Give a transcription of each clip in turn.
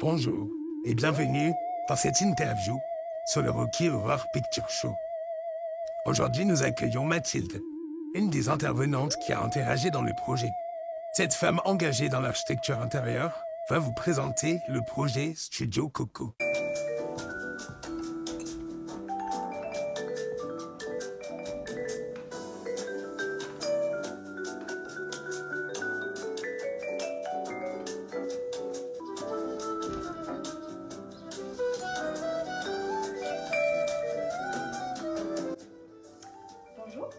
Bonjour et bienvenue dans cette interview sur le Rocky Horror Picture Show. Aujourd'hui, nous accueillons Mathilde, une des intervenantes qui a interagi dans le projet. Cette femme engagée dans l'architecture intérieure va vous présenter le projet Studio Coco. Bonjour,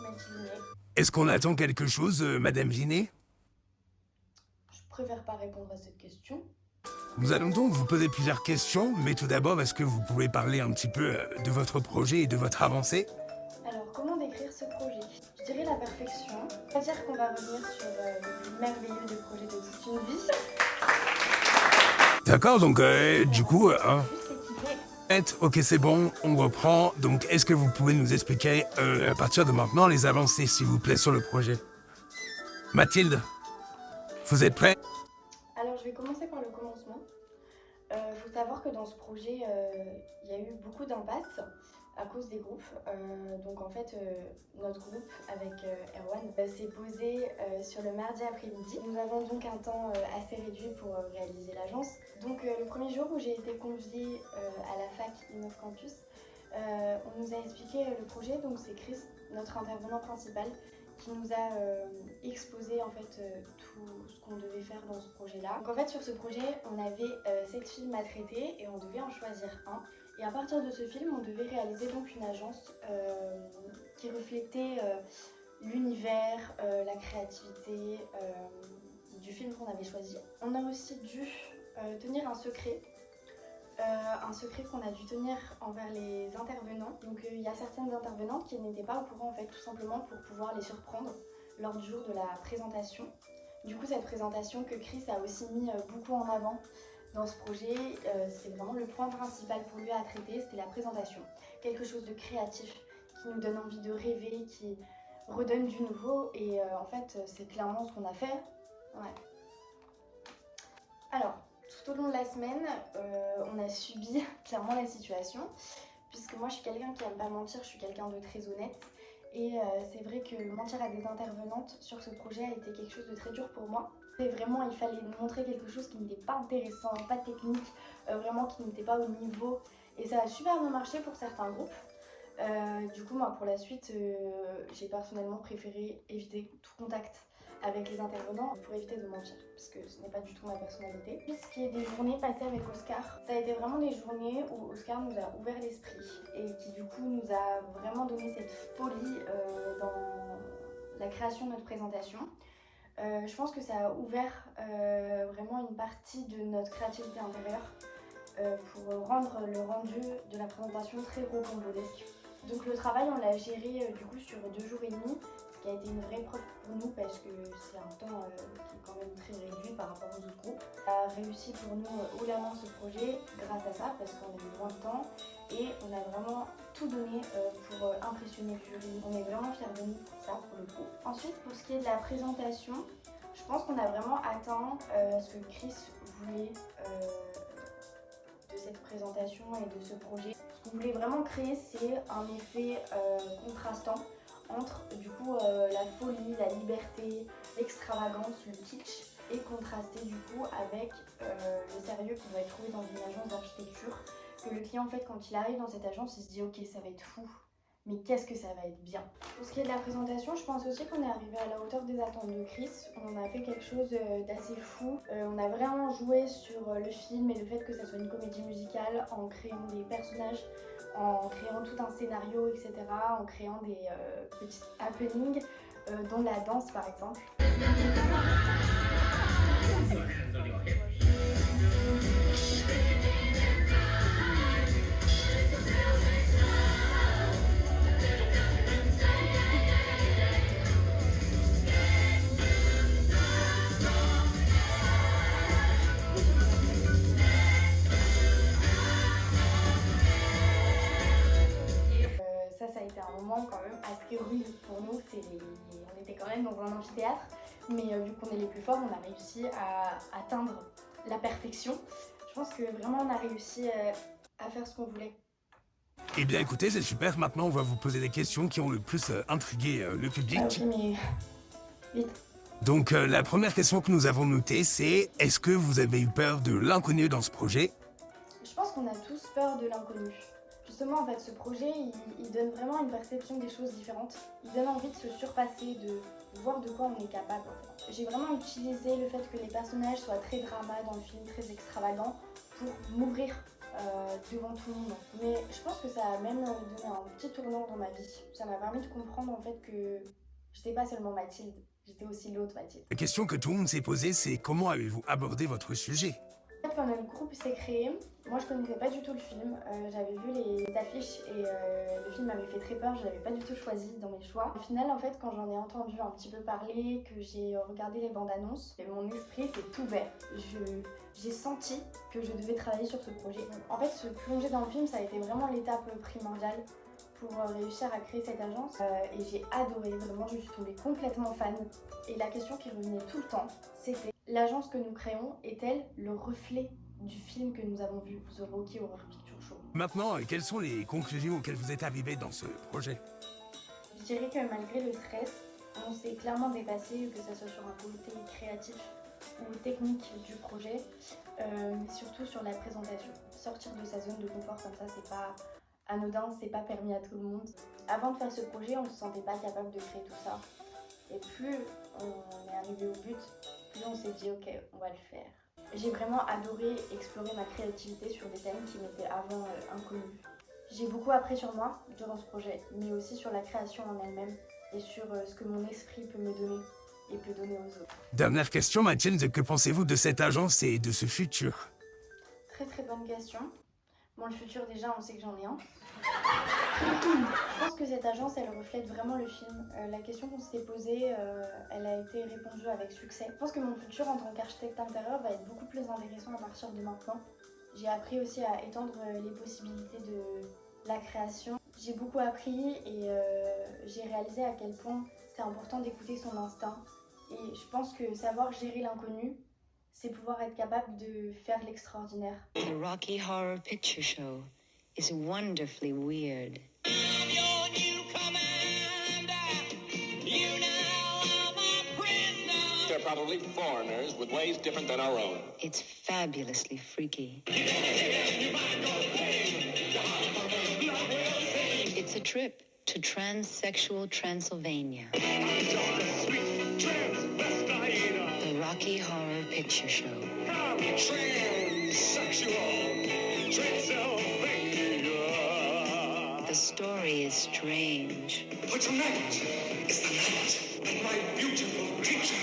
Mathilde. Est-ce qu'on attend quelque chose, Madame Vinet? Je préfère pas répondre à cette question. Nous allons donc vous poser plusieurs questions, mais tout d'abord, est-ce que vous pouvez parler un petit peu de votre projet et de votre avancée? Alors, comment décrire ce projet? Je dirais la perfection. C'est-à-dire qu'on va revenir sur le plus merveilleux des projets de toute une vie. D'accord, donc du coup, Juste équipé. ok, c'est bon, on reprend. Donc, est-ce que vous pouvez nous expliquer à partir de maintenant les avancées, s'il vous plaît, sur le projet? Mathilde, vous êtes prêt? Alors, je vais commencer par le commencement. Faut savoir que dans ce projet, il y a eu beaucoup d'impasses à cause des groupes. Donc en fait, notre groupe avec Erwan s'est posé sur le mardi après-midi. Nous avons donc un temps assez réduit pour réaliser l'agence. Donc le premier jour où j'ai été conviée à la fac Innov Campus, on nous a expliqué le projet. Donc c'est Chris, notre intervenant principal, qui nous a exposé en fait tout ce qu'on devait faire dans ce projet-là. Donc en fait sur ce projet, on avait 7 films à traiter et on devait en choisir un. Et à partir de ce film, on devait réaliser donc une agence qui reflétait l'univers, la créativité du film qu'on avait choisi. On a aussi dû tenir un secret qu'on a dû tenir envers les intervenants. Donc il y a certaines intervenantes qui n'étaient pas au courant en fait, tout simplement pour pouvoir les surprendre lors du jour de la présentation. Du coup cette présentation que Chris a aussi mis beaucoup en avant dans ce projet, c'était vraiment le point principal pour lui à traiter, c'était la présentation. Quelque chose de créatif, qui nous donne envie de rêver, qui redonne du nouveau et en fait c'est clairement ce qu'on a fait. Ouais. Alors, tout au long de la semaine, on a subi clairement la situation, puisque moi je suis quelqu'un qui aime pas mentir, je suis quelqu'un de très honnête. Et c'est vrai que mentir à des intervenantes sur ce projet a été quelque chose de très dur pour moi. Et vraiment, il fallait montrer quelque chose qui n'était pas intéressant, pas technique, vraiment qui n'était pas au niveau. Et ça a super bien marché pour certains groupes. Du coup, moi, pour la suite, j'ai personnellement préféré éviter tout contact avec les intervenants pour éviter de mentir, parce que ce n'est pas du tout ma personnalité. Puis ce qui est des journées passées avec Oscar, ça a été vraiment des journées où Oscar nous a ouvert l'esprit et qui du coup nous a vraiment donné cette folie dans la création de notre présentation. Je pense que ça a ouvert vraiment une partie de notre créativité intérieure pour rendre le rendu de la présentation très rocambolesque. Donc le travail, on l'a géré du coup sur 2 jours et demi, ce qui a été une vraie preuve pour nous parce que c'est un temps qui est quand même très réduit par rapport aux autres groupes. On a réussi pour nous haut la main ce projet grâce à ça parce qu'on a eu moins de temps et on a vraiment tout donné pour impressionner le jury. On est vraiment fiers de nous pour ça pour le coup. Ensuite, pour ce qui est de la présentation, je pense qu'on a vraiment atteint ce que Chris voulait de cette présentation et de ce projet. Ce qu'on voulait vraiment créer, c'est un effet contrastant entre du coup la folie, la liberté, l'extravagance, le kitsch et contrasté du coup avec le sérieux qu'on va trouver dans une agence d'architecture. Que le client en fait quand il arrive dans cette agence, il se dit ok ça va être fou, mais qu'est-ce que ça va être bien. Pour ce qui est de la présentation, je pense aussi qu'on est arrivé à la hauteur des attentes de Chris. On a fait quelque chose d'assez fou. On a vraiment joué sur le film et le fait que ça soit une comédie musicale en créant des personnages, en créant tout un scénario, etc. En créant des petits happenings, dont la danse par exemple. Ça a été un moment quand même assez rude pour nous. On était quand même dans un amphithéâtre, mais vu qu'on est les plus forts, on a réussi à atteindre la perfection. Je pense que vraiment on a réussi à faire ce qu'on voulait. Eh bien écoutez, c'est super, maintenant on va vous poser des questions qui ont le plus intrigué le public. Ah, ok, mais vite. Donc la première question que nous avons notée, c'est est-ce que vous avez eu peur de l'inconnu dans ce projet? Je pense qu'on a tous peur de l'inconnu. Justement, en fait, ce projet, il donne vraiment une perception des choses différentes. Il donne envie de se surpasser, de voir de quoi on est capable. En fait. J'ai vraiment utilisé le fait que les personnages soient très drama dans le film, très extravagants, pour m'ouvrir devant tout le monde. Mais je pense que ça a même donné un petit tournant dans ma vie. Ça m'a permis de comprendre en fait que j'étais pas seulement Mathilde, j'étais aussi l'autre Mathilde. La question que tout le monde s'est posée, c'est comment avez-vous abordé votre sujet? En fait, quand le groupe s'est créé, moi je connaissais pas du tout le film, j'avais vu les affiches et le film m'avait fait très peur, je l'avais pas du tout choisi dans mes choix. Au final, en fait, quand j'en ai entendu un petit peu parler, que j'ai regardé les bandes annonces, mon esprit s'est ouvert. J'ai senti que je devais travailler sur ce projet. En fait, se plonger dans le film, ça a été vraiment l'étape primordiale pour réussir à créer cette agence et j'ai adoré, vraiment je suis tombée complètement fan. Et la question qui revenait tout le temps, c'était l'agence que nous créons est-elle le reflet du film que nous avons vu, The Rocky Horror Picture Show? Maintenant, quelles sont les conclusions auxquelles vous êtes arrivés dans ce projet? Je dirais que malgré le stress, on s'est clairement dépassé, que ce soit sur un côté créatif ou technique du projet, mais surtout sur la présentation. Sortir de sa zone de confort comme ça, c'est pas anodin, c'est pas permis à tout le monde. Avant de faire ce projet, on se sentait pas capable de créer tout ça. Et plus on est arrivé au but, plus on s'est dit ok, on va le faire. J'ai vraiment adoré explorer ma créativité sur des thèmes qui m'étaient avant inconnus. J'ai beaucoup appris sur moi durant ce projet, mais aussi sur la création en elle-même et sur ce que mon esprit peut me donner et peut donner aux autres. Dernière question, Mathilde, que pensez-vous de cette agence et de ce futur? Très très bonne question. Bon, le futur déjà, on sait que j'en ai un. Je pense que cette agence, elle reflète vraiment le film. La question qu'on s'était posée, elle a été répondue avec succès. Je pense que mon futur en tant qu'architecte intérieur va être beaucoup plus intéressant à partir de maintenant. J'ai appris aussi à étendre les possibilités de la création. J'ai beaucoup appris et j'ai réalisé à quel point c'est important d'écouter son instinct. Et je pense que savoir gérer l'inconnu, c'est pouvoir être capable de faire l'extraordinaire. The Rocky Horror Picture Show is wonderfully weird. They're probably foreigners with ways different than our own. It's fabulously freaky. It's a trip to transsexual Transylvania. The Rocky Horror Picture Show. Transsexual Transylvania. The story is strange. But tonight is the night that my beautiful creature